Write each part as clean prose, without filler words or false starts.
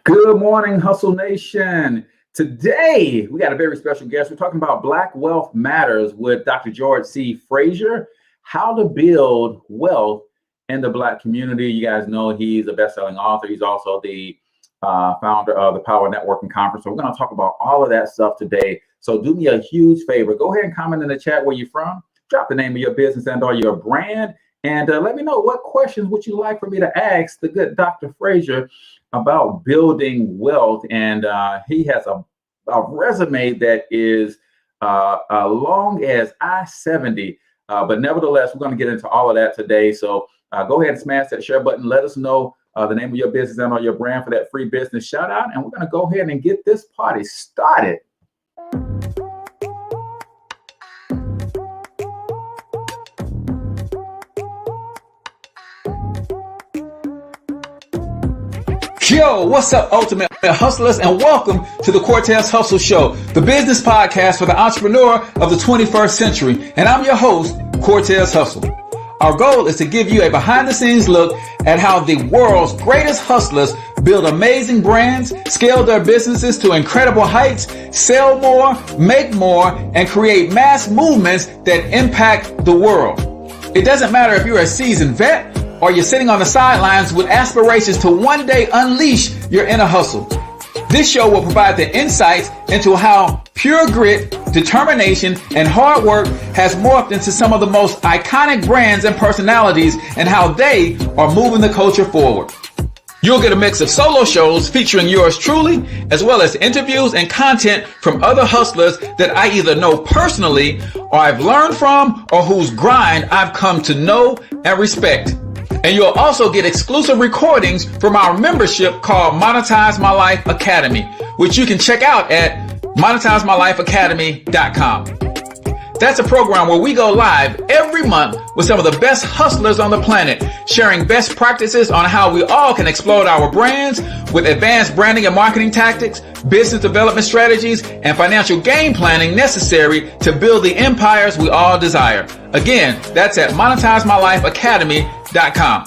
Good morning, Hustle Nation. Today, we got a very special guest. We're talking about Black Wealth Matters with Dr. George C. Fraser, how to build wealth in the Black community. You guys know he's a best-selling author. He's also the founder of the Power Networking Conference. So we're going to talk about all of that stuff today. So do me a huge favor. Go ahead and comment in the chat where you're from. Drop the name of your business and or your brand. And let me know what questions would you like for me to ask the good Dr. Fraser about building wealth. And he has a resume that is long as I-70. But nevertheless, we're going to get into all of that today. So go ahead and smash that share button. Let us know the name of your business and or your brand for that free business shout out. And we're going to go ahead and get this party started. Yo, what's up, Ultimate Hustlers, and welcome to the Cortez Hustle Show, the business podcast for the entrepreneur of the 21st century. And I'm your host, Cortez Hustle. Our goal is to give you a behind-the-scenes look at how the world's greatest hustlers build amazing brands, scale their businesses to incredible heights, sell more, make more, and create mass movements that impact the world. It doesn't matter if you're a seasoned vet or you're sitting on the sidelines with aspirations to one day unleash your inner hustle. This show will provide the insights into how pure grit, determination, and hard work has morphed into some of the most iconic brands and personalities and how they are moving the culture forward. You'll get a mix of solo shows featuring yours truly, as well as interviews and content from other hustlers that I either know personally or I've learned from or whose grind I've come to know and respect. And you'll also get exclusive recordings from our membership called Monetize My Life Academy, which you can check out at monetizemylifeacademy.com. That's a program where we go live every month with some of the best hustlers on the planet, sharing best practices on how we all can explode our brands with advanced branding and marketing tactics, business development strategies, and financial game planning necessary to build the empires we all desire. Again, that's at monetizemylifeacademy.com.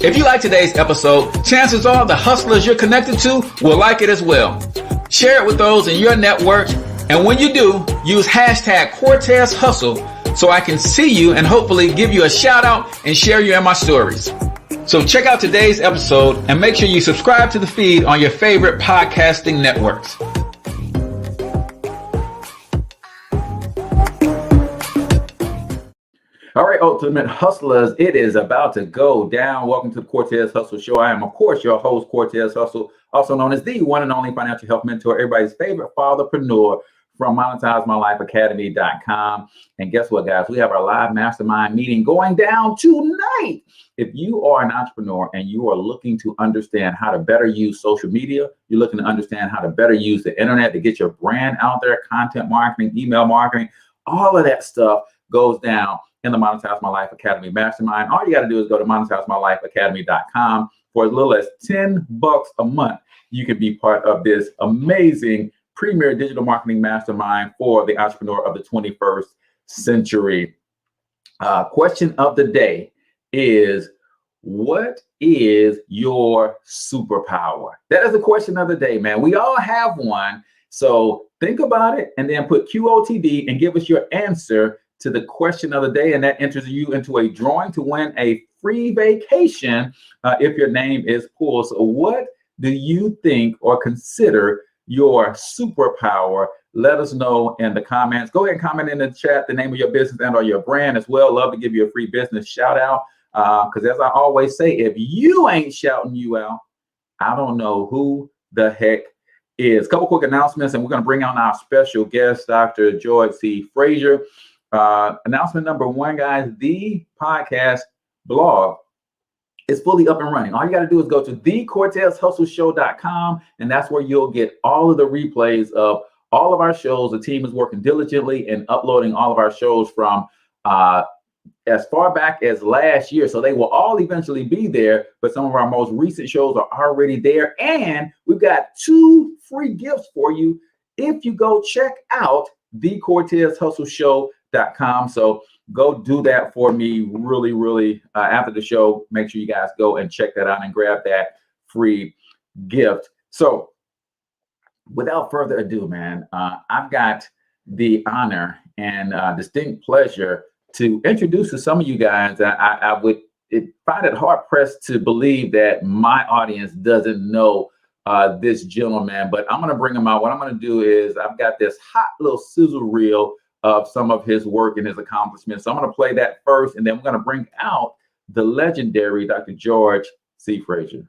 If you like today's episode, chances are the hustlers you're connected to will like it as well. Share it with those in your network, and when you do, use hashtag Cortez Hustle so I can see you and hopefully give you a shout out and share you in my stories. So check out today's episode and make sure you subscribe to the feed on your favorite podcasting networks. All right, Ultimate Hustlers, it is about to go down. Welcome to the Cortez Hustle Show. I am, of course, your host, Cortez Hustle, also known as the one and only financial health mentor, everybody's favorite fatherpreneur from monetizemylifeacademy.com. And guess what, guys? We have our live mastermind meeting going down tonight. If you are an entrepreneur and you are looking to understand how to better use social media, you're looking to understand how to better use the internet to get your brand out there, content marketing, email marketing, all of that stuff goes down in the Monetize My Life Academy Mastermind. All you got to do is go to monetizemylifeacademy.com. For as little as $10 a month, you can be part of this amazing premier digital marketing mastermind for the entrepreneur of the 21st century. Question of the day is, what is your superpower? That is the question of the day, man. We all have one. So think about it and then put QOTD and give us your answer to the question of the day, and that enters you into a drawing to win a free vacation if your name is pulled. So what do you think or consider your superpower? Let us know in the comments. Go ahead and comment in the chat the name of your business and or your brand as well. Love to give you a free business shout out because as I always say, if you ain't shouting you out, I don't know who the heck is. Couple quick announcements, and we're going to bring on our special guest, Dr. George C. Fraser. Announcement number one, guys, the podcast blog is fully up and running. All you got to do is go to thecortezhustleshow.com, and that's where you'll get all of the replays of all of our shows. The team is working diligently in uploading all of our shows from as far back as last year. So they will all eventually be there, but some of our most recent shows are already there. And we've got 2 free gifts for you if you go check out thecortezhustleshow.com. So go do that for me really after the show. Make sure you guys go and check that out and grab that free gift. So without further ado, man, I've got the honor and distinct pleasure to introduce to some of you guys. I would find it hard pressed to believe that my audience doesn't know this gentleman, but I'm going to bring him out. What I'm going to do is I've got this hot little sizzle reel of some of his work and his accomplishments. So I'm going to play that first, and then we're going to bring out the legendary Dr. George C. Fraser.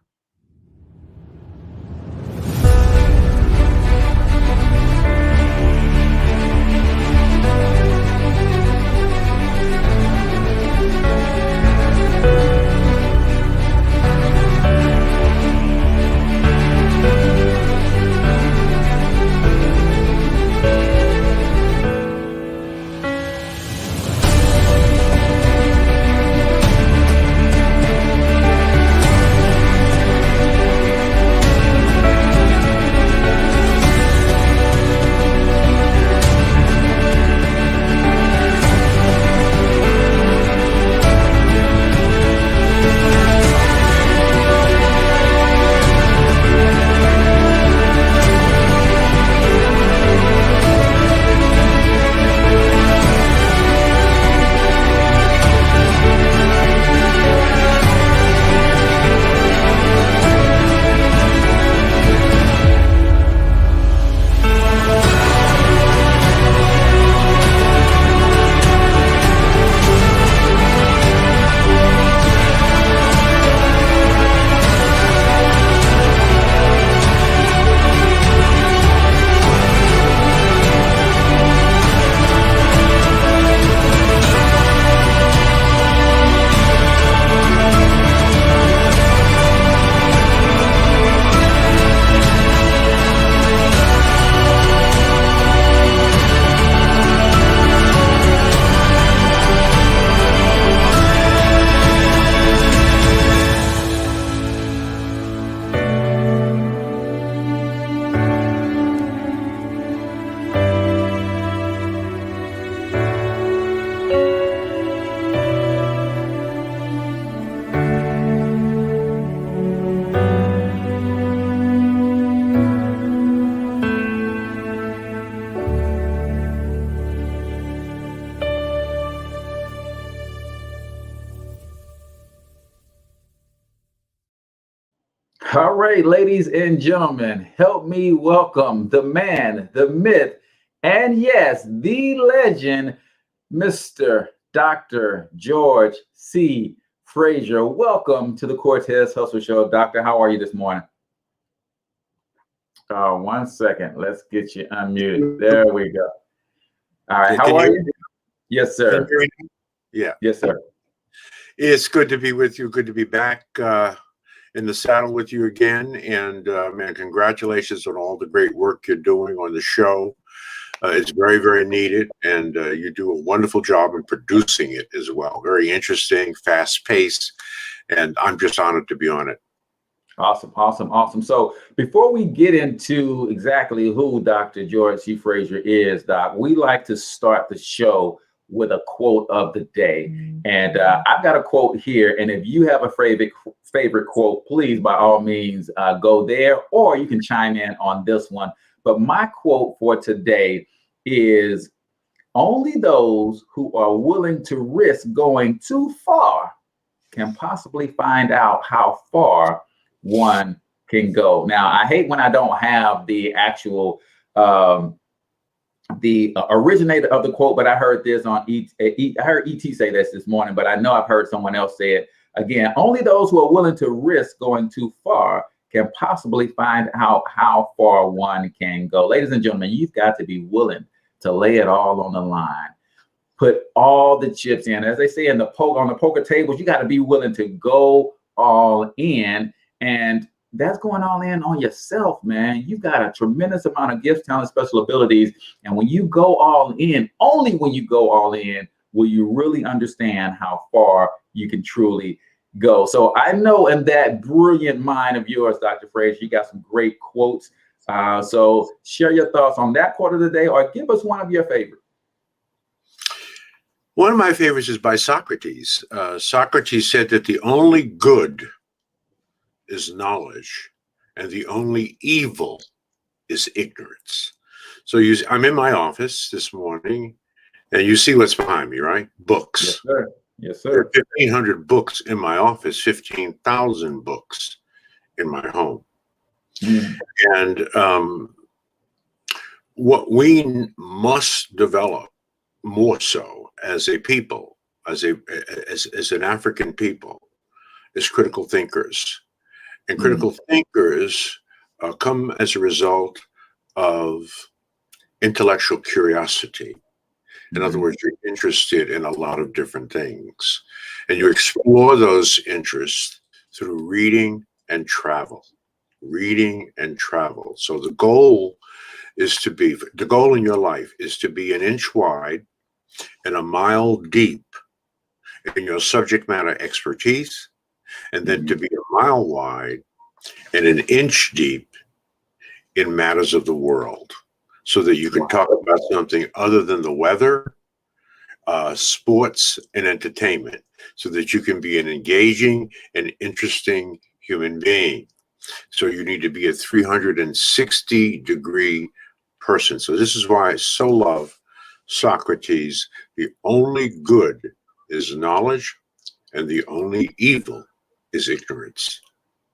All right, ladies and gentlemen, help me welcome the man, the myth, and yes, the legend, Mr. Dr. George C. Fraser. Welcome to the Cortez Hustle Show. Doctor, how are you this morning? 1 second. Let's get you unmuted. There we go. All right. How are you? Yes, sir. Yeah. Yes, sir. It's good to be with you. Good to be back in the saddle with you again. And man, congratulations on all the great work you're doing on the show. It's very, very needed. And you do a wonderful job in producing it as well. Very interesting, fast paced. And I'm just honored to be on it. Awesome, awesome, awesome. So before we get into exactly who Dr. George C. Fraser is, Doc, we like to start the show with a quote of the day. And I've got a quote here. And if you have a favorite quote, please, by all means, go there, or you can chime in on this one. But my quote for today is, only those who are willing to risk going too far can possibly find out how far one can go. Now, I hate when I don't have the actual the originator of the quote, but I heard this on I heard ET say this morning, but I know I've heard someone else say it again. Only those who are willing to risk going too far can possibly find out how far one can go. Ladies and gentlemen, you've got to be willing to lay it all on the line. Put all the chips in. As they say on the poker tables, you got to be willing to go all in. And that's going all in on yourself, man. You've got a tremendous amount of gifts, talents, special abilities. And when you go all in, only when you go all in, will you really understand how far you can truly go. So I know in that brilliant mind of yours, Dr. Fraser, you got some great quotes. So share your thoughts on that quote of the day, or give us one of your favorites. One of my favorites is by Socrates. Socrates said that the only good is knowledge, and the only evil is ignorance. So I'm in my office this morning, and you see what's behind me, right? Books. Yes, sir. Yes, There are sir. 1,500 books in my office, 15,000 books in my home. Mm. And what we must develop more so as a people, as an African people, is critical thinkers. And critical thinkers come as a result of intellectual curiosity. In other words, you're interested in a lot of different things, and you explore those interests through reading and travel. Reading and travel. So the goal in your life is to be an inch wide and a mile deep in your subject matter expertise, and then to be a mile wide and an inch deep in matters of the world, so that you can talk about something other than the weather, sports, and entertainment, so that you can be an engaging and interesting human being. So you need to be a 360-degree person. So this is why I so love Socrates. The only good is knowledge, and the only evil is ignorance.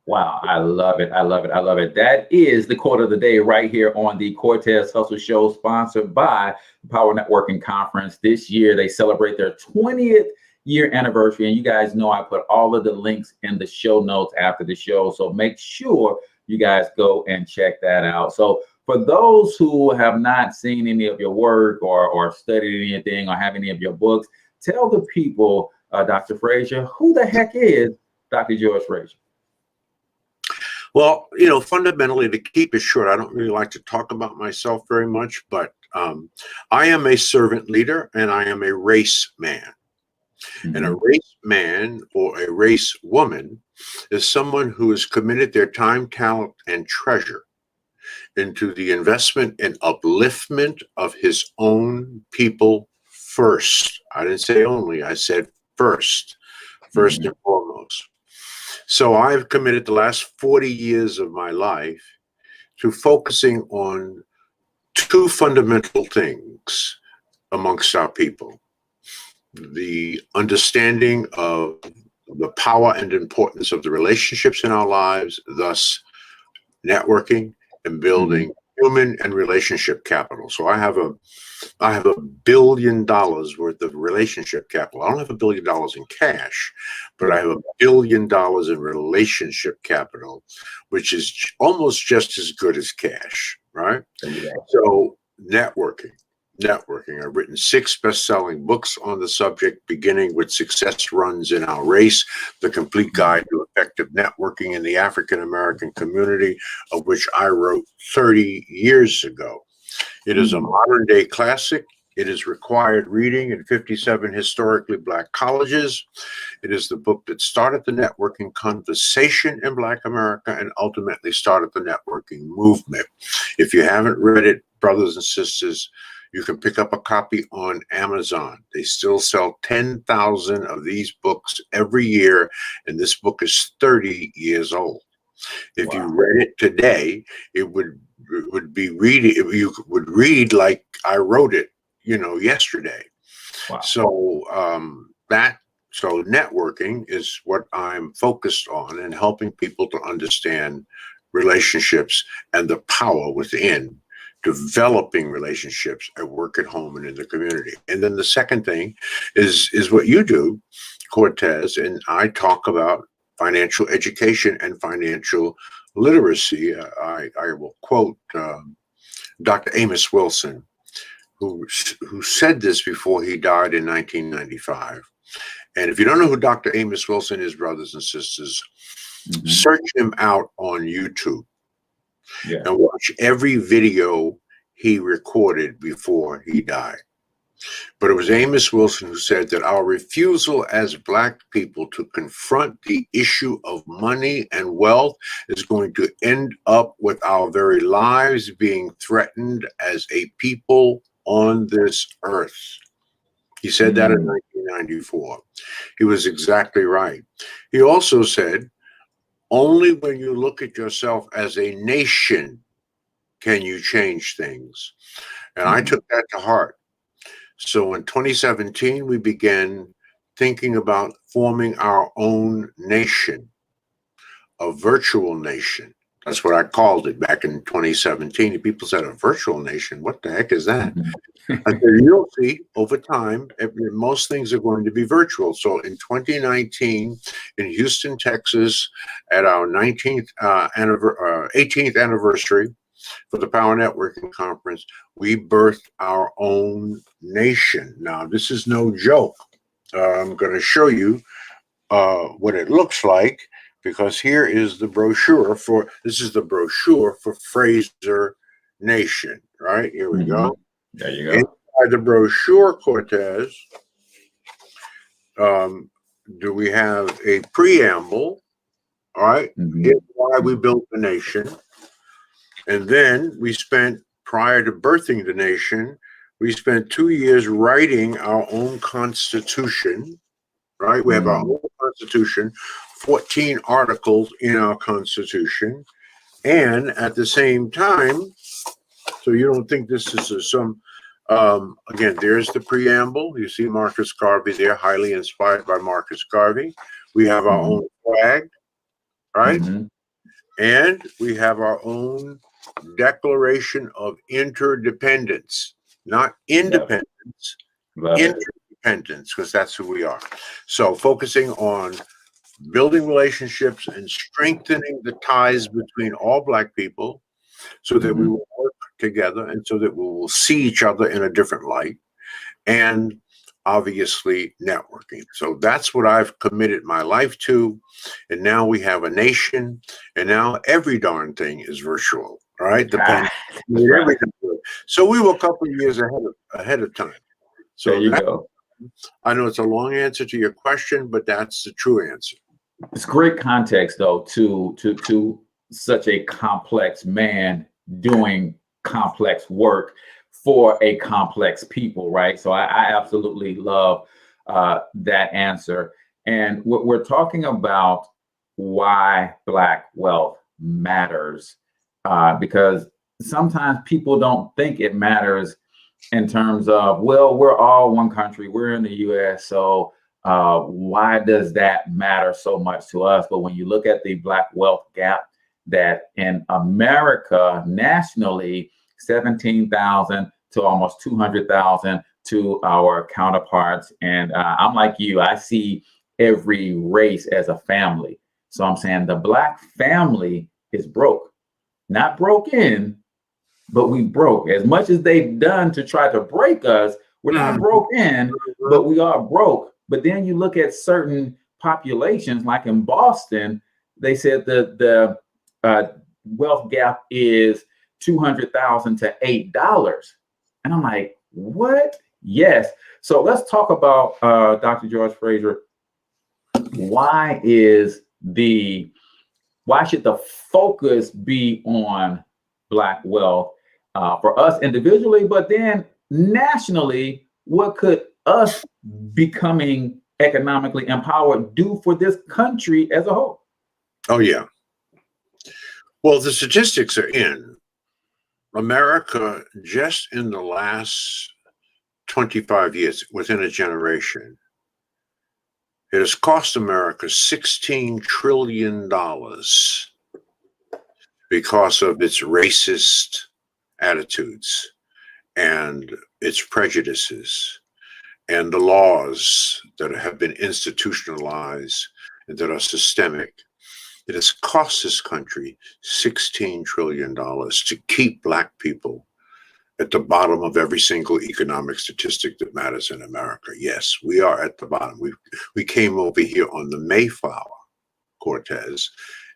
Wow, I love it. I love it. I love it. That is the quote of the day right here on the Cortez Hustle Show, sponsored by the Power Networking Conference. This year, they celebrate their 20th year anniversary. And you guys know I put all of the links in the show notes after the show. So make sure you guys go and check that out. So for those who have not seen any of your work or studied anything or have any of your books, tell the people, Dr. Fraser, who the heck is Dr. George Fraser? Well, fundamentally, to keep it short, I don't really like to talk about myself very much, but I am a servant leader and I am a race man. And a race man or a race woman is someone who has committed their time, talent, and treasure into the investment and upliftment of his own people first. I didn't say only, I said first and foremost. So I've committed the last 40 years of my life to focusing on two fundamental things amongst our people: the understanding of the power and importance of the relationships in our lives, thus networking and building human and relationship capital. So I have $1 billion worth of relationship capital. I don't have $1 billion in cash, but I have $1 billion in relationship capital, which is almost just as good as cash, right? So networking. I've written 6 best-selling books on the subject, beginning with Success Runs in Our Race, The Complete Guide to Effective Networking in the African American Community, of which I wrote 30 years ago. It is a modern-day classic. It is required reading in 57 historically Black colleges. It is the book that started the networking conversation in Black America and ultimately started the networking movement. If you haven't read it, brothers and sisters, you can pick up a copy on Amazon. They still sell 10,000 of these books every year, and this book is 30 years old. If you read it today, it would be reading. You would read like I wrote it, yesterday. So so networking is what I'm focused on, and helping people to understand relationships and the power within developing relationships at work, at home, and in the community. And then the second thing is what you do, Cortez, and I talk about financial education and financial literacy. I will quote Dr. Amos Wilson, who said this before he died in 1995. And if you don't know who Dr. Amos Wilson is, brothers and sisters, search him out on YouTube and watch every video he recorded before he died. But it was Amos Wilson who said that our refusal as Black people to confront the issue of money and wealth is going to end up with our very lives being threatened as a people on this earth. He said that in 1994. He was exactly right. He also said Only when you look at yourself as a nation can you change things. And I took that to heart. So in 2017, we began thinking about forming our own nation, a virtual nation. That's what I called it back in 2017. And people said, a virtual nation? What the heck is that? I said, you'll see over time, most things are going to be virtual. So in 2019, in Houston, Texas, at our 18th anniversary for the Power Networking Conference, we birthed our own nation. Now, this is no joke. I'm going to show you what it looks like, because here is the brochure for, this is the brochure for Fraser Nation, right? Here we go. There you go. Inside the brochure, Cortez, do we have a preamble? All right. Here's why we built the nation. And then we spent, prior to birthing the nation, we spent 2 years writing our own constitution, right? We have our own constitution, 14 articles in our constitution. And at the same time, so you don't think this is some, again, there's the preamble. You see Marcus Garvey there, highly inspired by Marcus Garvey. We have our own flag, right? And we have our own Declaration of Interdependence, not independence, interdependence, because that's who we are. So focusing on building relationships and strengthening the ties between all Black people so that we will work together and so that we will see each other in a different light, and obviously networking. So that's what I've committed my life to. And now we have a nation, and now every darn thing is virtual, right? So we were a couple of years ahead of time. So there you go. I know it's a long answer to your question, but that's the true answer. It's great context, though, to such a complex man doing complex work for a complex people, right? So I absolutely love that answer. And we're talking about why Black wealth matters, because sometimes people don't think it matters in terms of, well, we're all one country, we're in the US, so why does that matter so much to us? But when you look at the Black wealth gap, that in America nationally, 17,000 to almost 200,000 to our counterparts. And I'm like you, I see every race as a family. So I'm saying the Black family is broke, not broken, but we broke. As much as they've done to try to break us, we're not broken, but we are broke. But then you look at certain populations, like in Boston, they said that the wealth gap is $200,000 to $8. And I'm like, what? Yes. So let's talk about Dr. George Fraser. Why should the focus be on Black wealth for us individually, but then nationally, what could us becoming economically empowered do for this country as a whole? Oh, yeah. Well, the statistics are in. America, just in the last 25 years, within a generation, it has cost America $16 trillion because of its racist attitudes and its prejudices and the laws that have been institutionalized and that are systemic. It has cost this country $16 trillion to keep Black people at the bottom of every single economic statistic that matters in America. Yes, we are at the bottom. We came over here on the Mayflower, Cortez,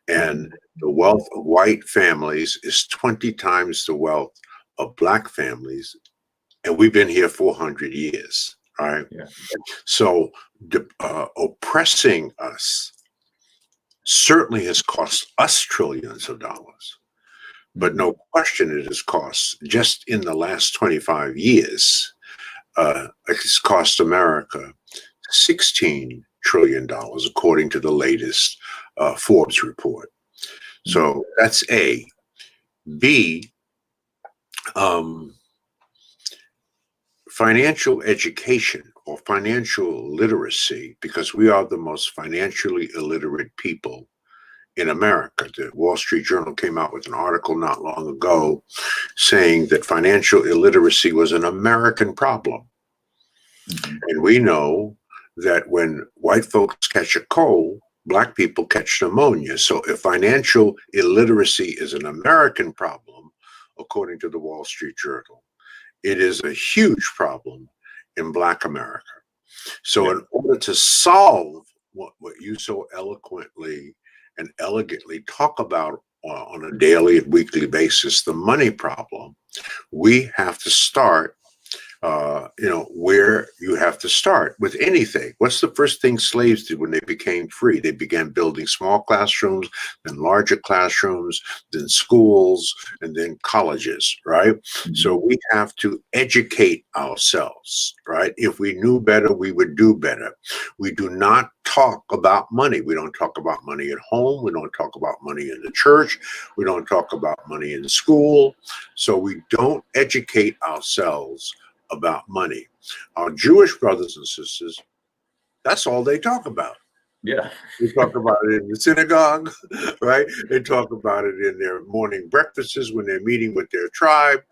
and the wealth of white families is 20 times the wealth of Black families, and we've been here 400 years, right? Yeah. So oppressing us certainly has cost us trillions of dollars, but no question it has cost, just in the last 25 years, it's cost America $16 trillion, according to the latest Forbes report. So that's A. B, financial education or financial literacy, because we are the most financially illiterate people in America. The Wall Street Journal came out with an article not long ago saying that financial illiteracy was an American problem. And we know that when white folks catch a cold, Black people catch pneumonia. So if financial illiteracy is an American problem, according to the Wall Street Journal, it is a huge problem in Black America. So in order to solve what you so eloquently and elegantly talk about on a daily and weekly basis, the money problem, we have to start where you have to start with anything. What's the first thing slaves did when they became free? They began building small classrooms, then larger classrooms, then schools, and then colleges, right? So we have to educate ourselves, right? If we knew better, we would do better. We do not talk about money. We don't talk about money at home. We don't talk about money in the church. We don't talk about money in school. So we don't educate ourselves about money. Our Jewish brothers and sisters, that's all they talk about. Yeah. They talk about it in the synagogue, right? They talk about it in their morning breakfasts when they're meeting with their tribe.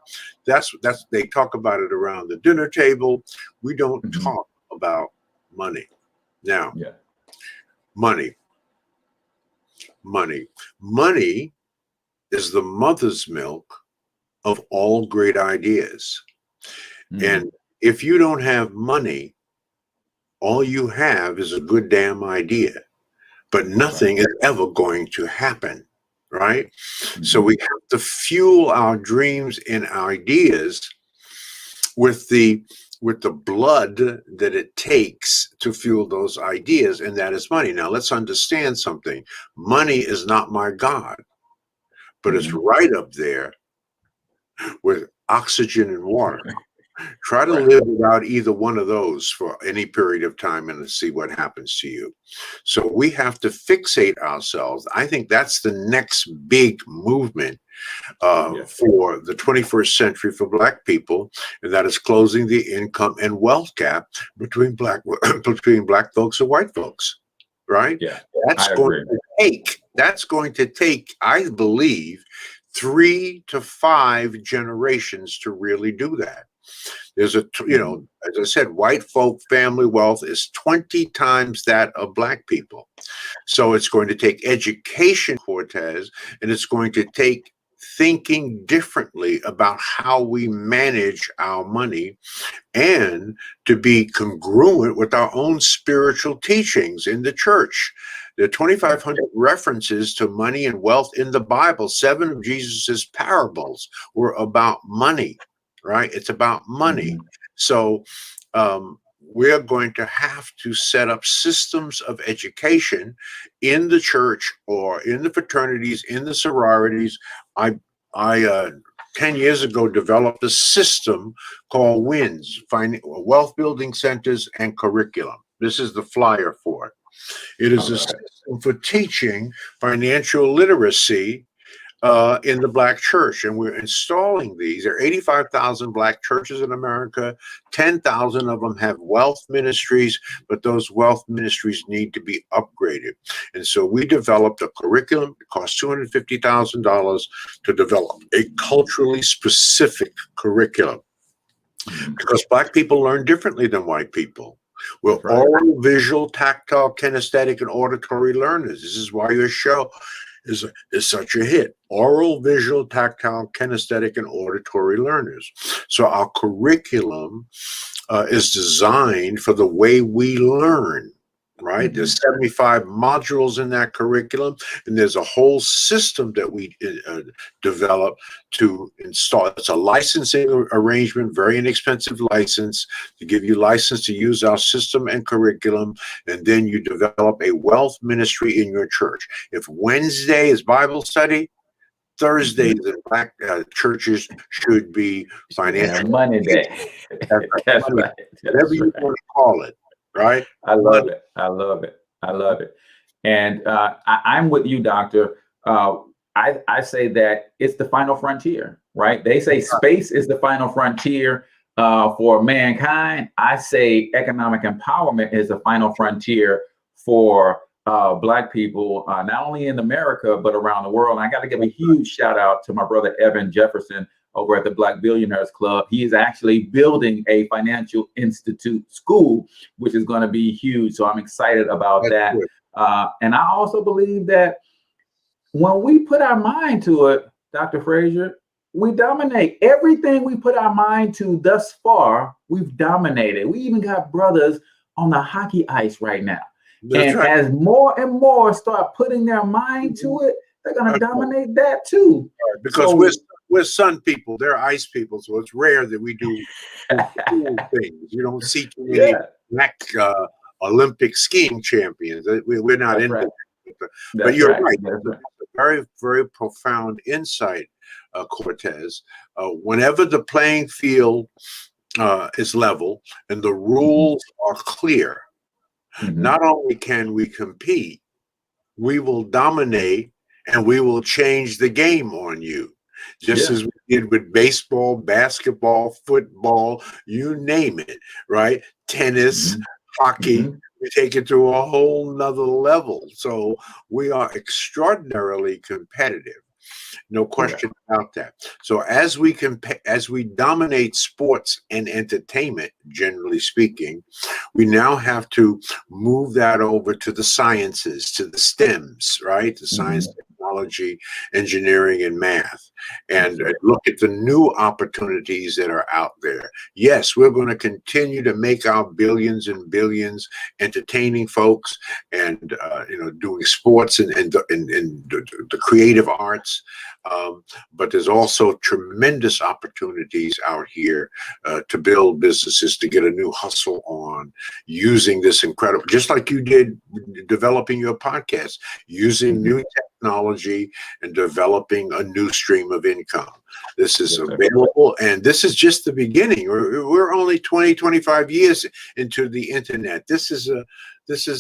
That's they talk about it around the dinner table. We don't talk about money. Now, money is the mother's milk of all great ideas. And if you don't have money, all you have is a good damn idea, but nothing is ever going to happen, right? So we have to fuel our dreams and ideas with the blood that it takes to fuel those ideas, and that is money. Now let's understand something. Money is not my God, but it's right up there with oxygen and water. Try to live without either one of those for any period of time and see what happens to you. So we have to fixate ourselves. I think that's the next big movement for the 21st century for Black people, and that is closing the income and wealth gap between Black folks and white folks. Right? Yeah, that's going to take, I believe, 3 to 5 generations to really do that. There's as I said, white folk family wealth is 20 times that of Black people. So it's going to take education, Cortez, and it's going to take thinking differently about how we manage our money and to be congruent with our own spiritual teachings in the church. There are 2,500 references to money and wealth in the Bible. 7 of Jesus's parables were about money. Right? It's about money. So we're going to have to set up systems of education in the church or in the fraternities, in the sororities. I 10 years ago developed a system called WINS, Wealth Building Centers and Curriculum. This is the flyer for it. It is a system for teaching financial literacy in the Black church, and we're installing these. There are 85,000 Black churches in America. 10,000 of them have wealth ministries, but those wealth ministries need to be upgraded. And so we developed a curriculum. It cost $250,000 to develop a culturally specific curriculum, because Black people learn differently than white people. We're oral, visual, tactile, kinesthetic, and auditory learners. This is why your show is such a hit. Oral, visual, tactile, kinesthetic, and auditory learners. So our curriculum is designed for the way we learn, right? There's 75 modules in that curriculum, and there's a whole system that we develop to install. It's a licensing arrangement, very inexpensive license to give you license to use our system and curriculum, and then you develop a wealth ministry in your church. If Wednesday is Bible study, Thursdays in Black churches should be financial money day. That's right. Whatever you want to call it. Right? I love it. I love it. I love it. And I'm with you, Doctor. I say that it's the final frontier, right? They say space is the final frontier for mankind. I say economic empowerment is the final frontier for Black people, not only in America, but around the world. And I got to give a huge shout out to my brother, Evan Jefferson, over at the Black Billionaires Club. He is actually building a financial institute school, which is going to be huge. So I'm excited about that. And I also believe that when we put our mind to it, Dr. Fraser, we dominate. Everything we put our mind to thus far, we've dominated. We even got brothers on the hockey ice right now. That's and right. As more and more start putting their mind to it, they're going to dominate that too. Right. Because so, we're sun people, they're ice people, so it's rare that we do cool things. You don't see too many black Olympic skiing champions. We're not in that. But you're right. Very, very profound insight, Cortez. Whenever the playing field is level and the rules are clear, not only can we compete, we will dominate and we will change the game on you. Just as we did with baseball, basketball, football, you name it, right? Tennis, hockey. We take it to a whole nother level. So we are extraordinarily competitive. No question about that. So as we dominate sports and entertainment, generally speaking, we now have to move that over to the sciences, to the STEMs, right? The science, technology, engineering, and math, and look at the new opportunities that are out there. Yes, we're going to continue to make our billions and billions entertaining folks and doing sports and the creative arts. But there's also tremendous opportunities out here to build businesses, to get a new hustle on, using this incredible, just like you did developing your podcast, using new technology and developing a new stream of income. This is available, and this is just the beginning. We're only 20, 25 years into the internet. This is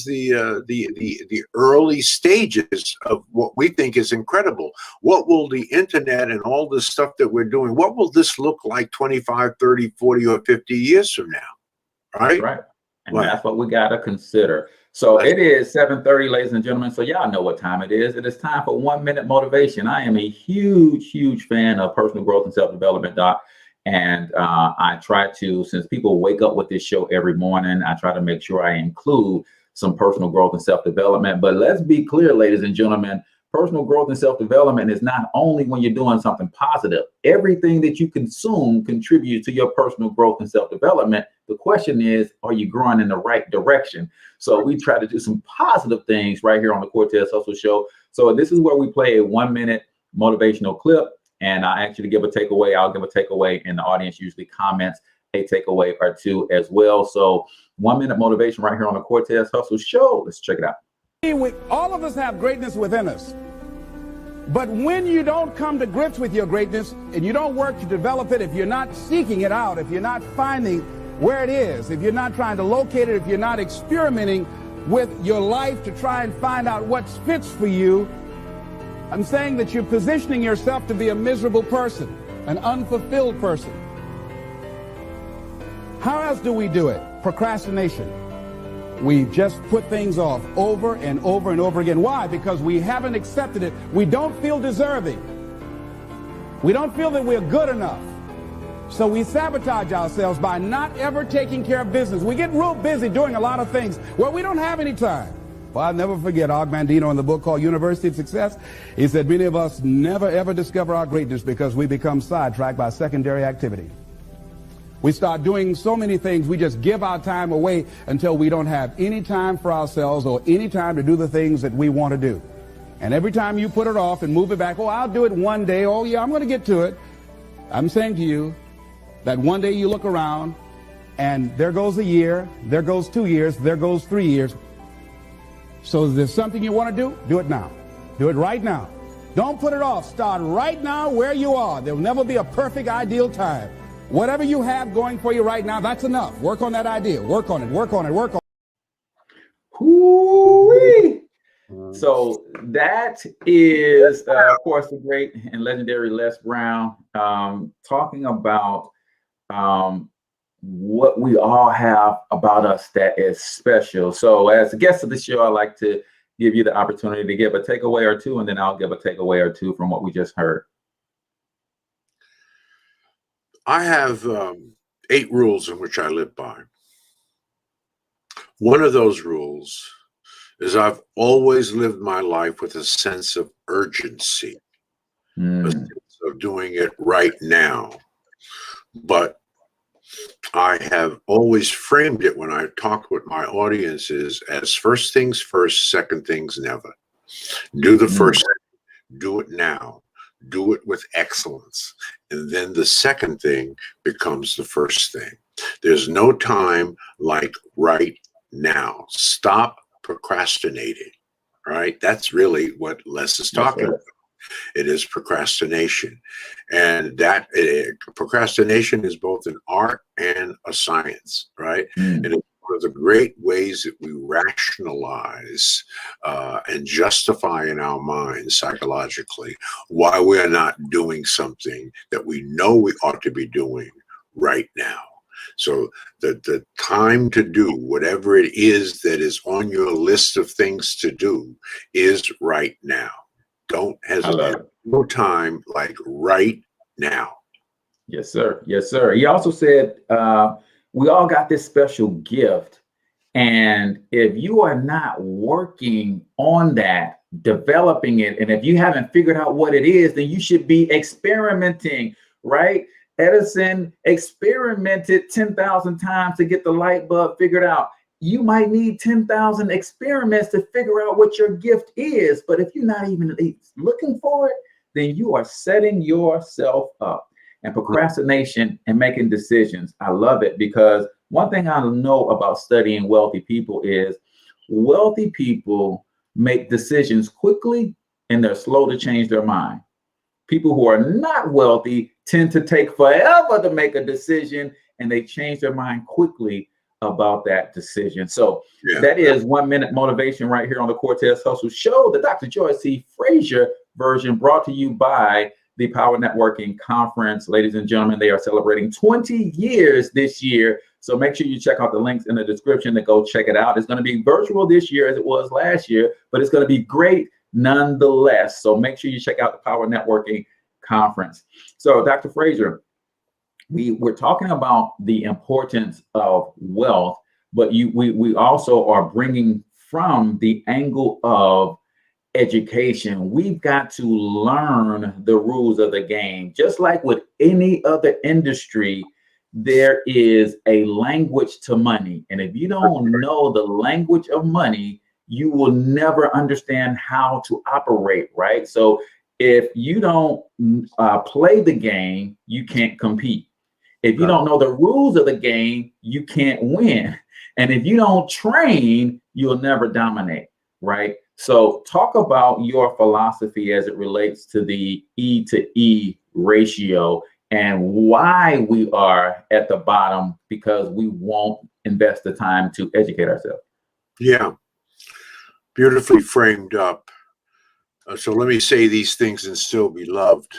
the early stages of what we think is incredible. What will the internet and all this stuff that we're doing, what will this look like 25, 30, 40, or 50 years from now? Right? Right. And that's what we got to consider. So it is 7:30, ladies and gentlemen. So y'all know what time it is. It is time for 1 minute motivation. I am a huge fan of personal growth and self-development, Doc. And I try to, since people wake up with this show every morning, I try to make sure I include some personal growth and self-development. But let's be clear, ladies and gentlemen, personal growth and self-development is not only when you're doing something positive. Everything that you consume contributes to your personal growth and self-development. The question is, are you growing in the right direction? So we try to do some positive things right here on the Cortez Hustle Show. So this is where we play a 1 minute motivational clip, and I actually give a takeaway. I'll give a takeaway, and the audience usually comments a takeaway or two as well. So 1 minute motivation right here on the Cortez Hustle Show. Let's check it out. All of us have greatness within us. But when you don't come to grips with your greatness and you don't work to develop it, if you're not seeking it out, if you're not finding where it is, if you're not trying to locate it, if you're not experimenting with your life to try and find out what fits for you, I'm saying that you're positioning yourself to be a miserable person, an unfulfilled person. How else do we do it? Procrastination. We just put things off over and over and over again. Why? Because we haven't accepted it. We don't feel deserving. We don't feel that we're good enough. So we sabotage ourselves by not ever taking care of business. We get real busy doing a lot of things where we don't have any time. Well, I'll never forget Og Mandino in the book called University of Success. He said many of us never ever discover our greatness because we become sidetracked by secondary activity. We start doing so many things, we just give our time away until we don't have any time for ourselves or any time to do the things that we want to do. And every time you put it off and move it back, oh, I'll do it one day, oh yeah, I'm going to get to it. I'm saying to you that one day you look around and there goes a year, there goes 2 years, there goes 3 years. So if there's something you want to do it now. Do it right now. Don't put it off. Start right now where you are. There will never be a perfect, ideal time. Whatever you have going for you right now, that's enough. Work on that idea. Work on it. Work on it. Work on it. Ooh-wee. So that is, of course, the great and legendary Les Brown talking about what we all have about us that is special. So as a guest of the show, I like to give you the opportunity to give a takeaway or two, and then I'll give a takeaway or two from what we just heard. I have 8 rules in which I live by. One of those rules is I've always lived my life with a sense of urgency, a sense of doing it right now. But I have always framed it when I talk with my audiences as first things first, second things never. Do the first thing, do it now, do it with excellence. And then the second thing becomes the first thing. There's no time like right now. Stop procrastinating, right? That's really what Les is talking about. It is procrastination. And that procrastination is both an art and a science, right? And it's one of the great ways that we rationalize and justify in our minds psychologically why we are not doing something that we know we ought to be doing right now. So the time to do whatever it is that is on your list of things to do is right now. Don't hesitate. No time like right now. Yes, sir. Yes, sir. He also said, we all got this special gift. And if you are not working on that, developing it, and if you haven't figured out what it is, then you should be experimenting, right? Edison experimented 10,000 times to get the light bulb figured out. You might need 10,000 experiments to figure out what your gift is. But if you're not even looking for it, then you are setting yourself up. And procrastination and making decisions, I love it, because one thing I know about studying wealthy people is wealthy people make decisions quickly and they're slow to change their mind. People who are not wealthy tend to take forever to make a decision and they change their mind quickly about that decision. So that is 1 minute motivation right here on the Cortez Hustle Show, the Dr. Joy C. Fraser version, brought to you by the Power Networking Conference. Ladies and gentlemen, they are celebrating 20 years this year. So make sure you check out the links in the description to go check it out. It's going to be virtual this year as it was last year, but it's going to be great nonetheless. So make sure you check out the Power Networking Conference. So Dr. Fraser, we're talking about the importance of wealth, but we also are bringing from the angle of education. We've got to learn the rules of the game. Just like with any other industry, there is a language to money. And if you don't know the language of money, you will never understand how to operate, right? So if you don't play the game, you can't compete. If you don't know the rules of the game, you can't win. And if you don't train, you'll never dominate, right? So talk about your philosophy as it relates to the E to E ratio and why we are at the bottom because we won't invest the time to educate ourselves. Yeah, beautifully framed up. So let me say these things and still be loved.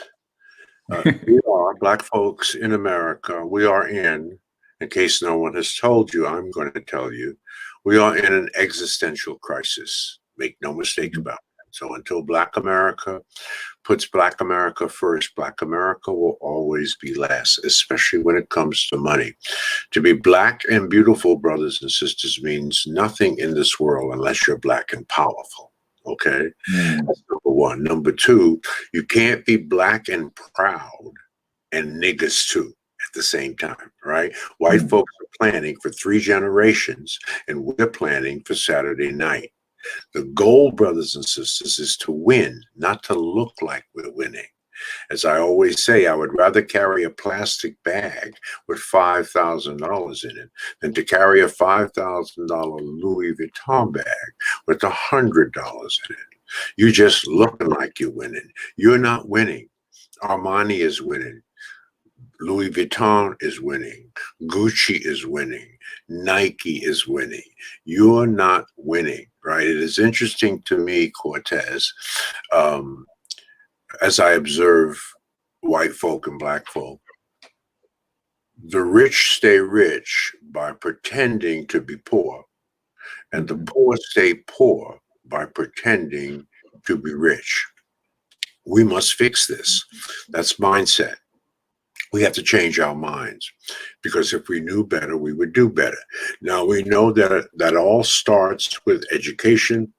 We are Black folks in America. We are in case no one has told you, I'm going to tell you, we are in an existential crisis. Make no mistake about it. So until Black America puts Black America first, Black America will always be last, especially when it comes to money. To be Black and beautiful, brothers and sisters, means nothing in this world unless you're Black and powerful. Okay, that's number one. Number two, you can't be Black and proud and niggas too at the same time, right? White folks are planning for 3 generations and we're planning for Saturday night. The goal, brothers and sisters, is to win, not to look like we're winning. As I always say, I would rather carry a plastic bag with $5,000 in it than to carry a $5,000 Louis Vuitton bag with $100 in it. You're just looking like you're winning. You're not winning. Armani is winning. Louis Vuitton is winning. Gucci is winning. Nike is winning. You're not winning, right? It is interesting to me, Cortez, as I observe white folk and black folk. The rich stay rich by pretending to be poor, and the poor stay poor by pretending to be rich. We must fix this. That's mindset. We have to change our minds, because if we knew better, we would do better. Now, we know that all starts with education.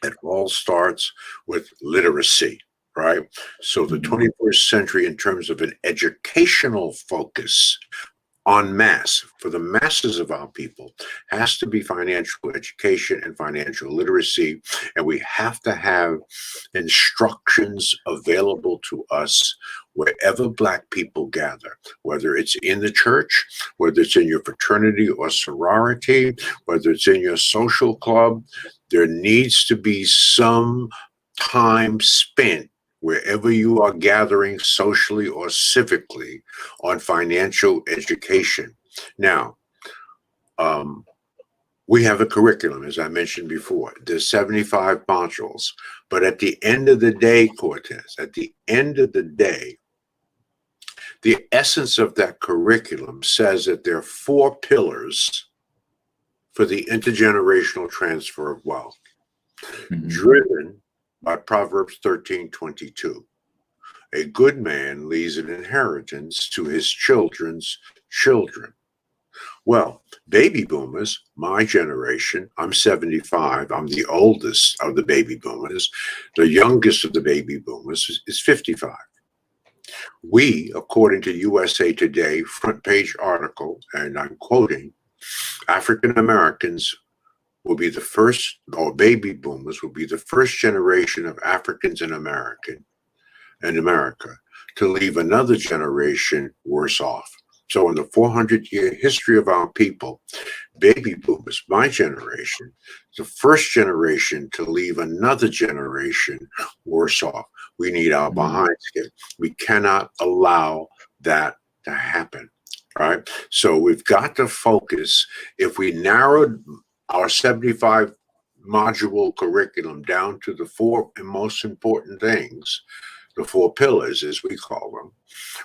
It all starts with literacy, right? So the 21st century, in terms of an educational focus en masse for the masses of our people, has to be financial education and financial literacy. And we have to have instructions available to us wherever Black people gather, whether it's in the church, whether it's in your fraternity or sorority, whether it's in your social club. There needs to be some time spent wherever you are gathering socially or civically on financial education. Now, we have a curriculum, as I mentioned before. There's 75 modules. But at the end of the day, Cortez, at the end of the day, the essence of that curriculum says that there are 4 pillars for the intergenerational transfer of wealth, driven by Proverbs 13:22. A good man leaves an inheritance to his children's children. Well, baby boomers, my generation, I'm 75, I'm the oldest of the baby boomers. The youngest of the baby boomers is 55. We, according to USA Today front page article, and I'm quoting, African Americans will be the first, or baby boomers will be the first generation of Africans in America to leave another generation worse off. So in the 400-year history of our people, baby boomers, my generation, the first generation to leave another generation worse off. We need our behinds hit. We cannot allow that to happen, right? So we've got to focus. If we narrowed our 75 module curriculum down to the 4 most important things, the 4 pillars, as we call them.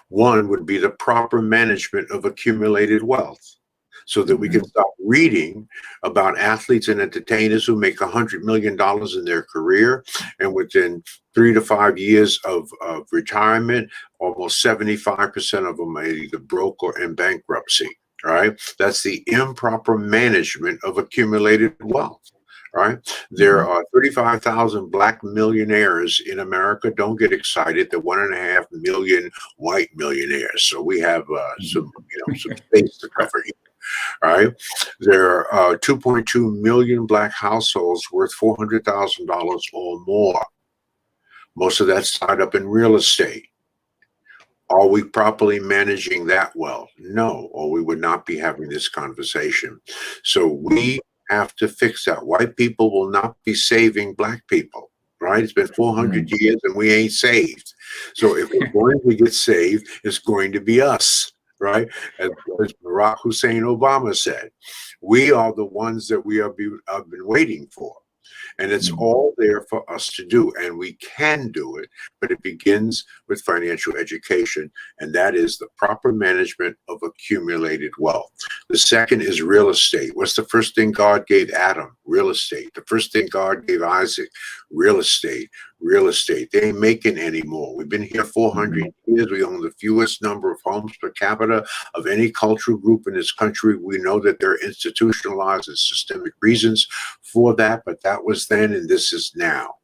One would be the proper management of accumulated wealth, so that we can stop reading about athletes and entertainers who make $100 million in their career, and within 3 to 5 years of retirement, almost 75% of them are either broke or in bankruptcy, right? That's the improper management of accumulated wealth. Right? There are 35,000 Black millionaires in America. Don't get excited. There are 1.5 million white millionaires. So we have some space to cover here. Right? There are 2.2 million Black households worth $400,000 or more. Most of that's tied up in real estate. Are we properly managing that wealth? No, or we would not be having this conversation. So we have to fix that. White people will not be saving Black people, right? It's been 400 years and we ain't saved. So if we're going to get saved, it's going to be us, right? As Barack Hussein Obama said, we are the ones that we have been waiting for. And it's all there for us to do, and we can do it, but it begins with financial education, and that is the proper management of accumulated wealth. The second is real estate. What's the first thing God gave Adam? Real estate. The first thing God gave Isaac? Real estate. Real estate. They ain't making any more. We've been here 400 years. We own the fewest number of homes per capita of any cultural group in this country. We know that there are institutionalized and systemic reasons for that, but that was then and this is now.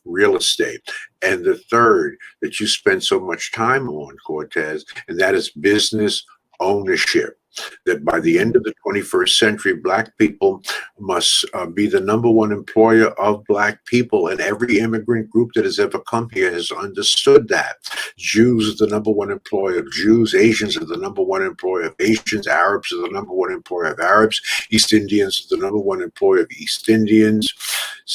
Real estate. And the third that you spend so much time on, Cortez, and that is business ownership. That by the end of the 21st century, Black people must be the #1 employer of Black people. And every immigrant group that has ever come here has understood that. Jews are the #1 employer of Jews. Asians are the #1 employer of Asians. Arabs are the #1 employer of Arabs. East Indians are the #1 employer of East Indians.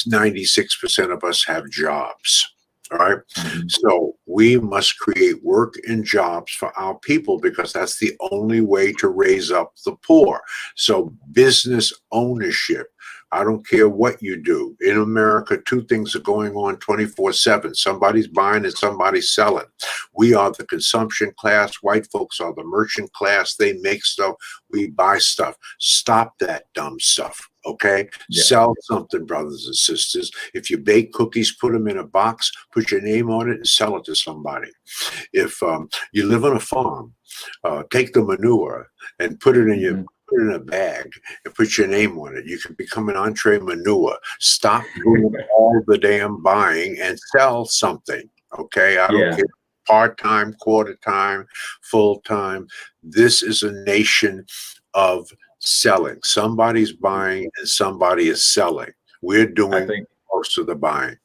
96% of us have jobs. All right. So we must create work and jobs for our people because that's the only way to raise up the poor. So business ownership. I don't care what you do. In America, two things are going on 24/7. Somebody's buying and somebody's selling. We are the consumption class. White folks are the merchant class. They make stuff. We buy stuff. Stop that dumb stuff. Okay. Yeah. Sell something, brothers and sisters. If you bake cookies, put them in a box, put your name on it and sell it to somebody. If you live on a farm, take the manure and put it in your put it in a bag and put your name on it. You can become an entree manure. Stop doing all the damn buying and sell something. Okay. I don't care. Part-time, quarter-time, full-time. This is a nation of selling. Somebody's buying and somebody is selling. We're doing most of the buying.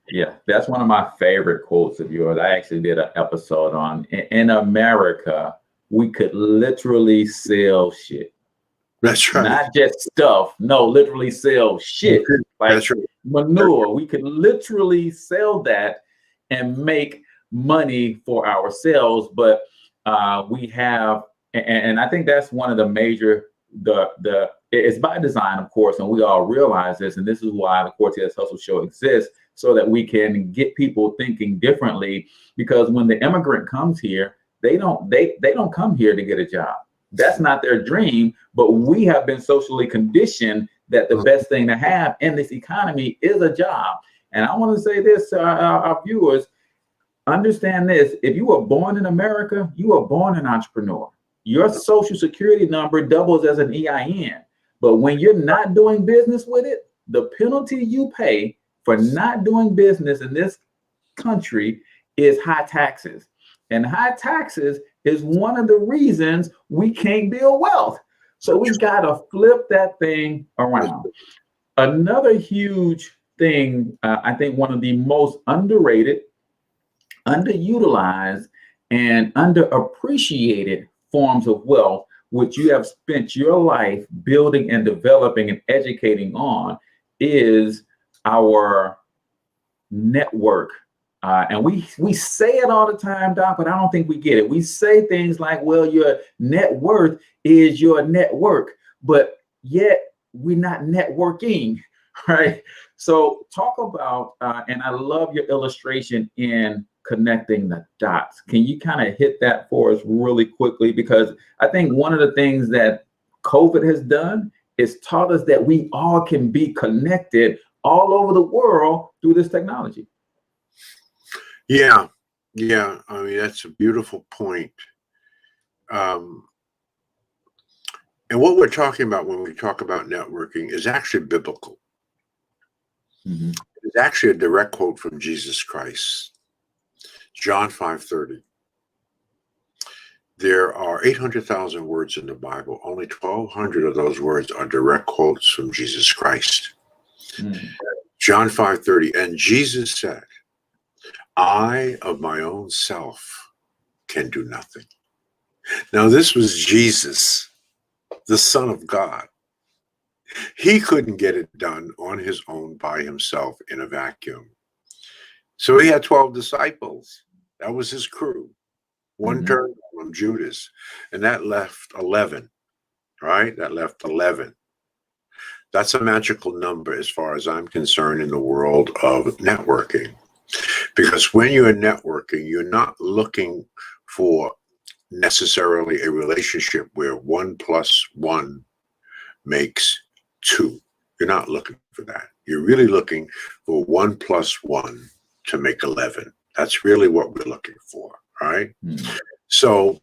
Yeah, that's one of my favorite quotes of yours. I actually did an episode on in America, we could literally sell shit. That's right. Not just stuff. No, literally sell shit. Like that's right. Manure. We could literally sell that and make money for ourselves. But we have, and I think that's one of the major, it's by design, of course, and we all realize this. And this is why the Cortez Hustle Show exists, so that we can get people thinking differently. Because when the immigrant comes here, they don't come here to get a job. That's not their dream, but we have been socially conditioned that the best thing to have in this economy is a job. And I want to say this to our viewers, understand this. If you were born in America, you were born an entrepreneur. Your social security number doubles as an EIN. But when you're not doing business with it, the penalty you pay for not doing business in this country is high taxes. And high taxes is one of the reasons we can't build wealth. So we've got to flip that thing around. Another huge thing, I think one of the most underrated, underutilized, and underappreciated forms of wealth, which you have spent your life building and developing and educating on, is our network. And we say it all the time, Doc, but I don't think we get it. We say things like, well, your net worth is your network, but yet we're not networking, right? So talk about, and I love your illustration in connecting the dots. Can you kind of hit that for us really quickly? Because I think one of the things that COVID has done is taught us that we all can be connected all over the world through this technology. Yeah. I mean, that's a beautiful point. And what we're talking about when we talk about networking is actually biblical. It's actually a direct quote from Jesus Christ. John 5:30. There are 800,000 words in the Bible. Only 1,200 of those words are direct quotes from Jesus Christ. John 5:30. And Jesus said, I of my own self can do nothing. Now, this was Jesus, the Son of God. He couldn't get it done on his own by himself in a vacuum. So he had 12 disciples. That was his crew. One turned from Judas, and that left 11, right? That left 11. That's a magical number as far as I'm concerned in the world of networking. Because when you're networking, you're not looking for necessarily a relationship where 1 + 1 makes 2. You're not looking for that. You're really looking for 1 + 1 to make 11. That's really what we're looking for, right? So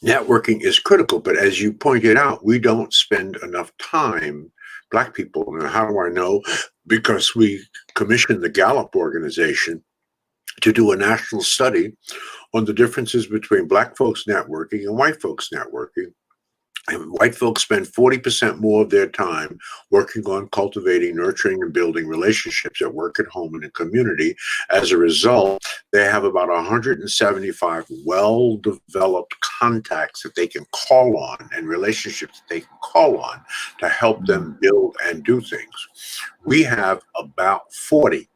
networking is critical, but as you pointed out, we don't spend enough time, Black people, and how do I know? Because we commissioned the Gallup organization to do a national study on the differences between Black folks networking and white folks networking. And white folks spend 40% more of their time working on cultivating, nurturing, and building relationships at work, at home, and in community. As a result, they have about 175 well-developed contacts that they can call on and relationships that they can call on to help them build and do things. We have about 40,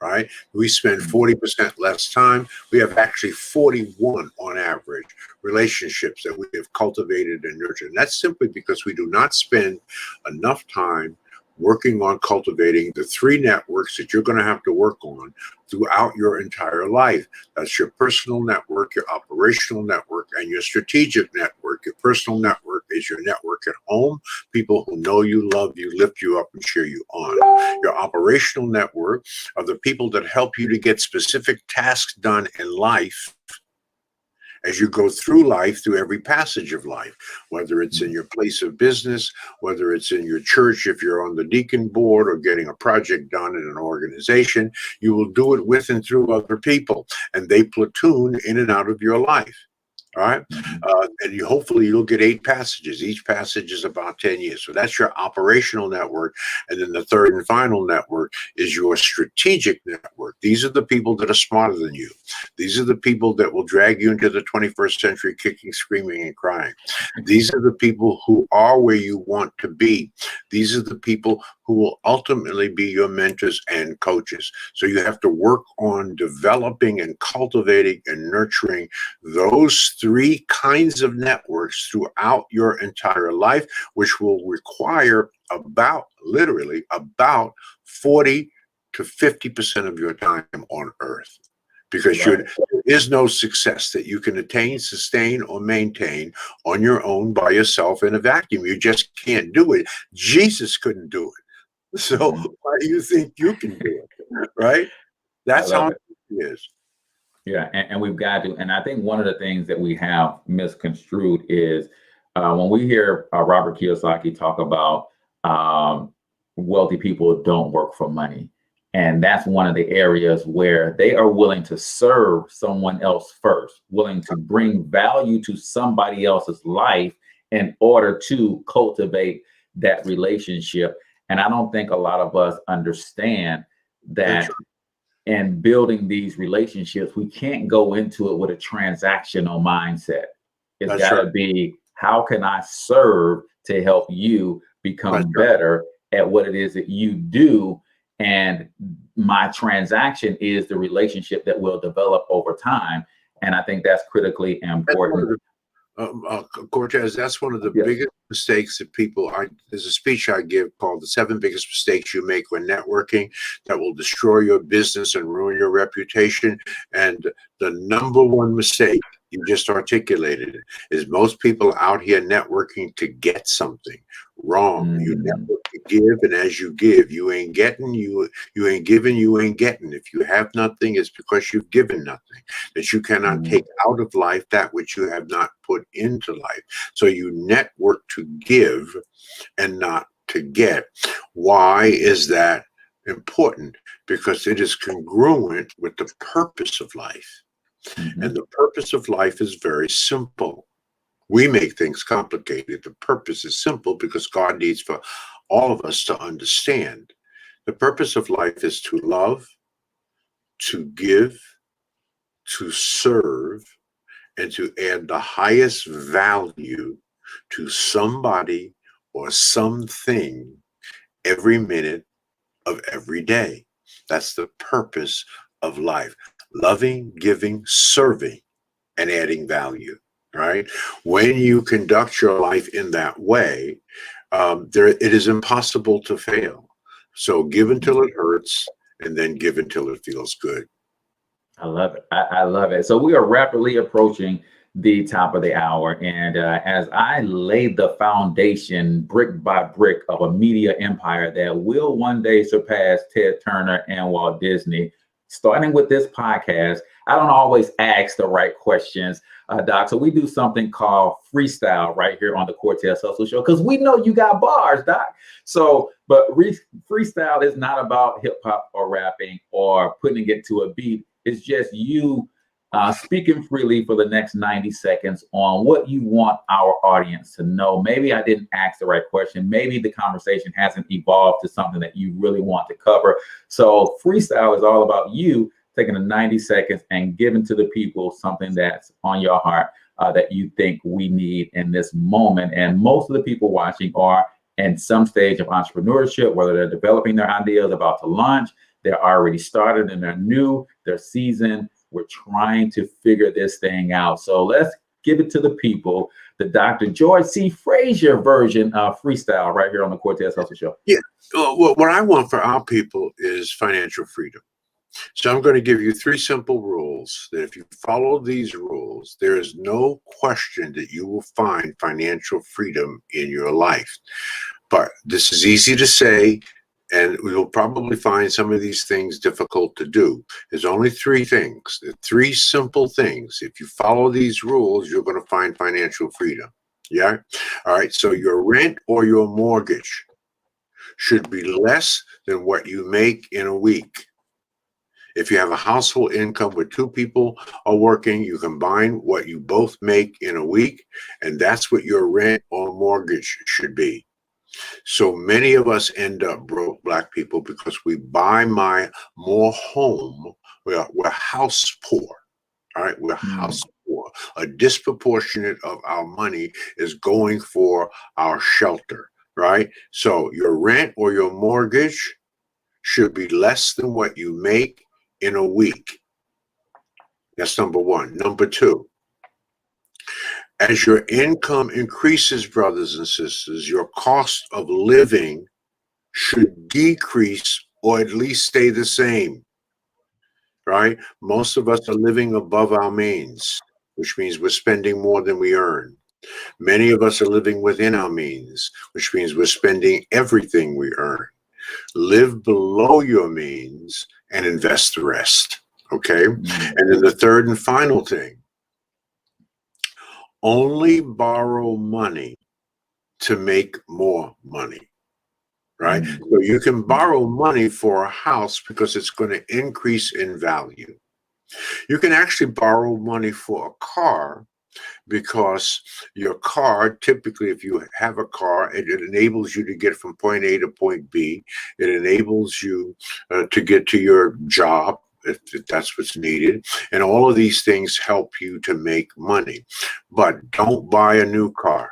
right? We spend 40% less time. We have actually 41 on average relationships that we have cultivated and nurtured. And that's simply because we do not spend enough time working on cultivating the 3 networks that you're going to have to work on throughout your entire life. That's your personal network, your operational network, and your strategic network. Your personal network is your network at home, people who know you, love you, lift you up, and cheer you on. Your operational network are the people that help you to get specific tasks done in life as you go through life, through every passage of life, whether it's in your place of business, whether it's in your church, if you're on the deacon board or getting a project done in an organization, you will do it with and through other people, and they platoon in and out of your life. All right. And hopefully you'll get 8 passages. Each passage is about 10 years. So that's your operational network. And then the third and final network is your strategic network. These are the people that are smarter than you. These are the people that will drag you into the 21st century kicking, screaming, and crying. These are the people who are where you want to be. These are the people who will ultimately be your mentors and coaches. So you have to work on developing and cultivating and nurturing those 3 kinds of networks throughout your entire life, which will require literally about 40 to 50% of your time on earth. Because there is no success that you can attain, sustain, or maintain on your own by yourself in a vacuum. You just can't do it. Jesus couldn't do it. So why do you think you can do it? Right? That's how it is. Yeah, and we've got to. And I think one of the things that we have misconstrued is when we hear Robert Kiyosaki talk about wealthy people don't work for money. And that's one of the areas where they are willing to serve someone else first, willing to bring value to somebody else's life in order to cultivate that relationship. And I don't think a lot of us understand that in building these relationships, we can't go into it with a transactional mindset. It's got to be, how can I serve to help you become better at what it is that you do? And my transaction is the relationship that will develop over time. And I think that's critically important. Cortez, that's one of the biggest mistakes that there's a speech I give called The 7 Biggest Mistakes You Make When Networking that will destroy your business and ruin your reputation. And the number one mistake, you just articulated it, is most people out here networking to get something. Wrong. You network to give, and as you give, you ain't getting, you ain't giving, you ain't getting. If you have nothing, it's because you've given nothing. That you cannot take out of life that which you have not put into life. So you network to give and not to get. Why is that important? Because it is congruent with the purpose of life. And the purpose of life is very simple. We make things complicated. The purpose is simple because God needs for all of us to understand. The purpose of life is to love, to give, to serve, and to add the highest value to somebody or something every minute of every day. That's the purpose of life. Loving, giving, serving, and adding value, right? When you conduct your life in that way, it is impossible to fail. So give until it hurts, and then give until it feels good. I love it. I love it. So we are rapidly approaching the top of the hour. And as I laid the foundation brick by brick of a media empire that will one day surpass Ted Turner and Walt Disney, starting with this podcast, I don't always ask the right questions, Doc. So we do something called freestyle right here on the Cortez Hustle Show, because we know you got bars, Doc. So, but freestyle is not about hip hop or rapping or putting it to a beat. It's just you speaking freely for the next 90 seconds on what you want our audience to know. Maybe I didn't ask the right question. Maybe the conversation hasn't evolved to something that you really want to cover. So freestyle is all about you taking the 90 seconds and giving to the people something that's on your heart that you think we need in this moment. And most of the people watching are in some stage of entrepreneurship, whether they're developing their ideas, about to launch, They're already started and they're new, they're seasoned. We're trying to figure this thing out. So let's give it to the people, the Dr. George C. Fraser version of Freestyle right here on the Cortez Hustle Show. Yeah. Well, what I want for our people is financial freedom. So I'm going to give you 3 simple rules that if you follow these rules, there is no question that you will find financial freedom in your life. But this is easy to say, and we will probably find some of these things difficult to do. There's only 3 things, 3 simple things. If you follow these rules, you're going to find financial freedom. Yeah? All right. So your rent or your mortgage should be less than what you make in a week. If you have a household income where 2 people are working, you combine what you both make in a week, and that's what your rent or mortgage should be. So many of us end up broke, Black people, because we buy more home. We're house poor. All right, we're house poor. A disproportionate of our money is going for our shelter. Right. So your rent or your mortgage should be less than what you make in a week. That's number 1. Number 2, as your income increases, brothers and sisters, your cost of living should decrease or at least stay the same. Right? Most of us are living above our means, which means we're spending more than we earn. Many of us are living within our means, which means we're spending everything we earn. Live below your means and invest the rest. Okay? And then the 3rd and final thing, only borrow money to make more money. Right? So you can borrow money for a house because it's going to increase in value. You can actually borrow money for a car because your car, typically, if you have a car, it enables you to get from point A to point B. It enables you to get to your job if that's what's needed. And all of these things help you to make money. But don't buy a new car.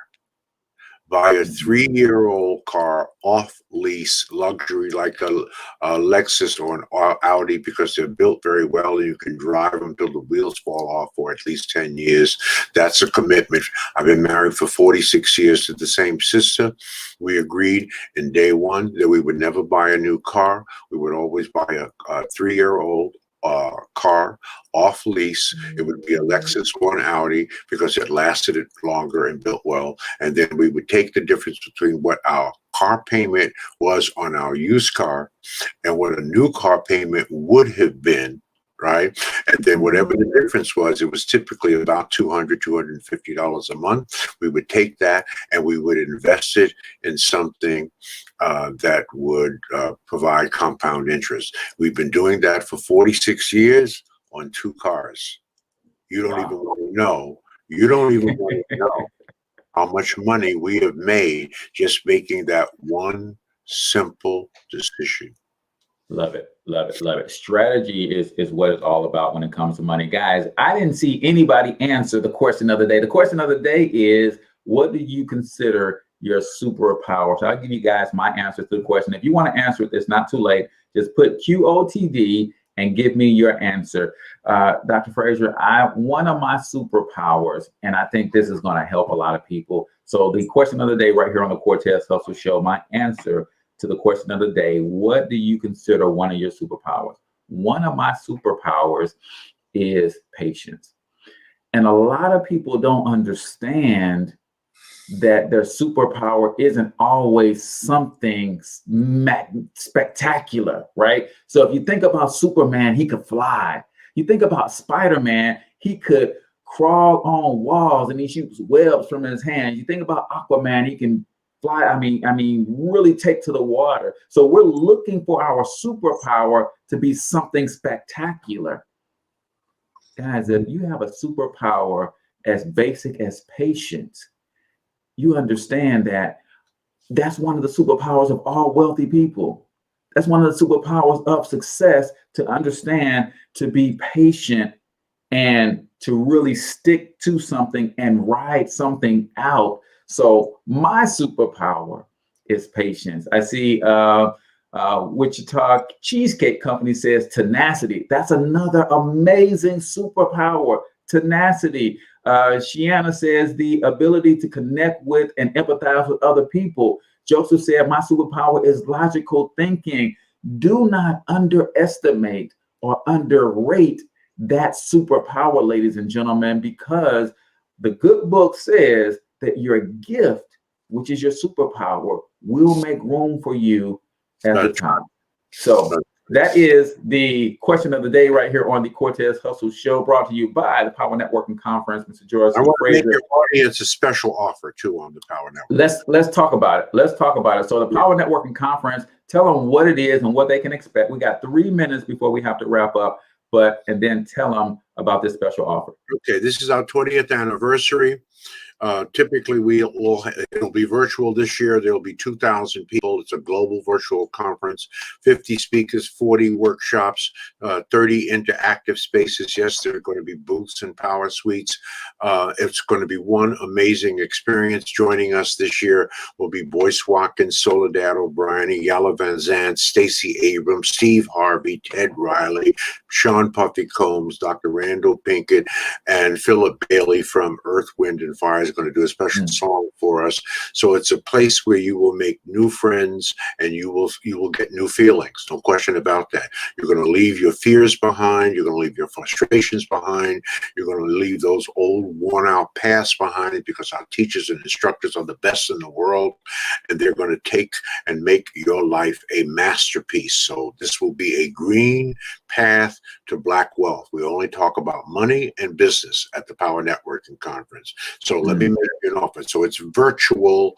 Buy a 3-year-old car off lease, luxury, like a Lexus or an Audi, because they're built very well and you can drive them till the wheels fall off for at least 10 years. That's a commitment. I've been married for 46 years to the same sister. We agreed in day 1 that we would never buy a new car. We would always buy a 3-year-old car off lease. It would be a Lexus or an Audi because it lasted it longer and built well. And then we would take the difference between what our car payment was on our used car and what a new car payment would have been. Right. And then whatever the difference was, it was typically about $200, $250 a month. We would take that and we would invest it in something that would provide compound interest. We've been doing that for 46 years on 2 cars. You don't even want to know. You don't even want to know how much money we have made just making that one simple decision. Love it. Love it. Love it. Strategy is what it's all about when it comes to money. Guys, I didn't see anybody answer the question of the day. The question of the day is, what do you consider your superpower? So I'll give you guys my answer to the question. If you want to answer it, it's not too late. Just put QOTD and give me your answer. Dr. Fraser, one of my superpowers, and I think this is going to help a lot of people. So the question of the day right here on the Cortez Hustle Show, my answer to the question of the day, what do you consider one of your superpowers? One of my superpowers is patience. And a lot of people don't understand that their superpower isn't always something spectacular, right? So if you think about Superman, he could fly. You think about Spider-Man, he could crawl on walls and he shoots webs from his hands. You think about Aquaman, he can fly, I mean, really take to the water. So we're looking for our superpower to be something spectacular. Guys, if you have a superpower as basic as patience, you understand that that's one of the superpowers of all wealthy people. That's one of the superpowers of success, to understand, to be patient and to really stick to something and ride something out. So my superpower is patience. I see Wichita Cheesecake Company says tenacity. That's another amazing superpower, tenacity. Shiana says the ability to connect with and empathize with other people. Joseph said, my superpower is logical thinking. Do not underestimate or underrate that superpower, ladies and gentlemen, because the good book says that your gift, which is your superpower, will make room for you at the time. So that is the question of the day right here on the Cortez Hustle Show, brought to you by the Power Networking Conference. Mr. George I C. want to make Fraser. your audience a special offer too on the Power Network. Let's talk about it. Let's talk about it. So the Power Networking Conference, tell them what it is and what they can expect. We got 3 minutes before we have to wrap up, and then tell them about this special offer. Okay, this is our 20th anniversary. Typically, it'll be virtual this year. There'll be 2,000 people. It's a global virtual conference, 50 speakers, 40 workshops, 30 interactive spaces. Yes, there are going to be booths and power suites. It's going to be one amazing experience. Joining us this year will be Boyce Watkins, Soledad O'Brien, Yala Van Zandt, Stacey Abrams, Steve Harvey, Ted Riley, Sean Puffy Combs, Dr. Randall Pinkett, and Philip Bailey from Earth, Wind, and Fire is going to do a special song for us. So it's a place where you will make new friends and you will get new feelings. No question about that. You're going to leave your fears behind. You're going to leave your frustrations behind. You're going to leave those old worn out paths behind, because our teachers and instructors are the best in the world, and they're going to take and make your life a masterpiece. So this will be a green path to Black wealth. We only talk about money and business at the Power Networking Conference. So let me make you an offer. So it's virtual,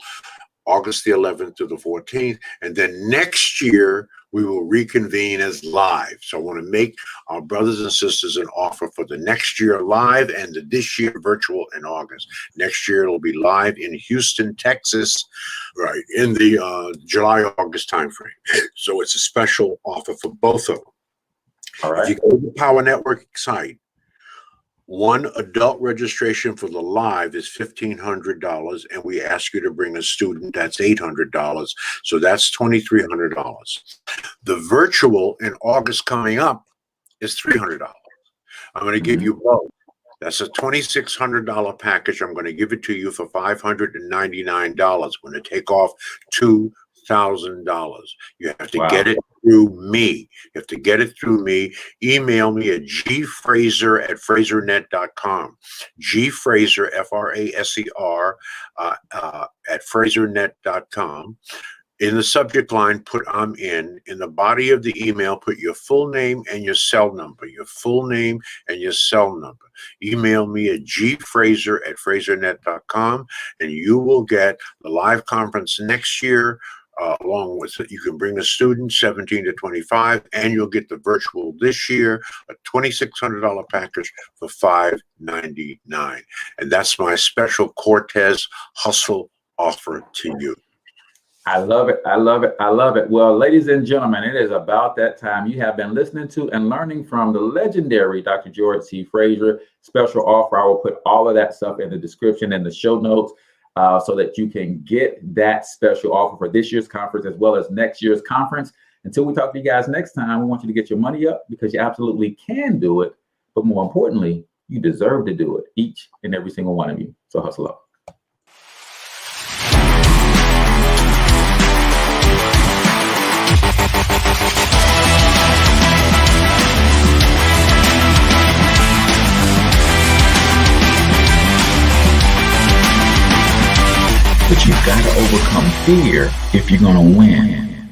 August the 11th to the 14th. And then next year, we will reconvene as live. So I want to make our brothers and sisters an offer for the next year live and this year virtual in August. Next year, it'll be live in Houston, Texas, right, in the July-August timeframe. So it's a special offer for both of them. All right. If you go to the Power Networking site, one adult registration for the live is $1,500, and we ask you to bring a student. That's $800. So that's $2,300. The virtual in August coming up is $300. I'm going to give you both. That's a $2,600 package. I'm going to give it to you for $599. I'm going to take off $2,000. You have to get it through me. You have to get it through me. Email me at gfraser@frasernet.com. gfraser, F-R-A-S-E-R, at frasernet.com. In the subject line, put I'm in. In the body of the email, put your full name and your cell number. Your full name and your cell number. Email me at gfraser@frasernet.com, and you will get the live conference next year. Along with it, you can bring a student 17 to 25, and you'll get the virtual this year, a $2,600 package for $599. And that's my special Cortez Hustle offer to you. I love it. I love it. I love it. Well, ladies and gentlemen, it is about that time. You have been listening to and learning from the legendary Dr. George C. Fraser. Special offer. I will put all of that stuff in the description and the show notes, so that you can get that special offer for this year's conference as well as next year's conference. Until we talk to you guys next time, we want you to get your money up, because you absolutely can do it. But more importantly, you deserve to do it, each and every single one of you. So hustle up. But you've got to overcome fear if you're going to win.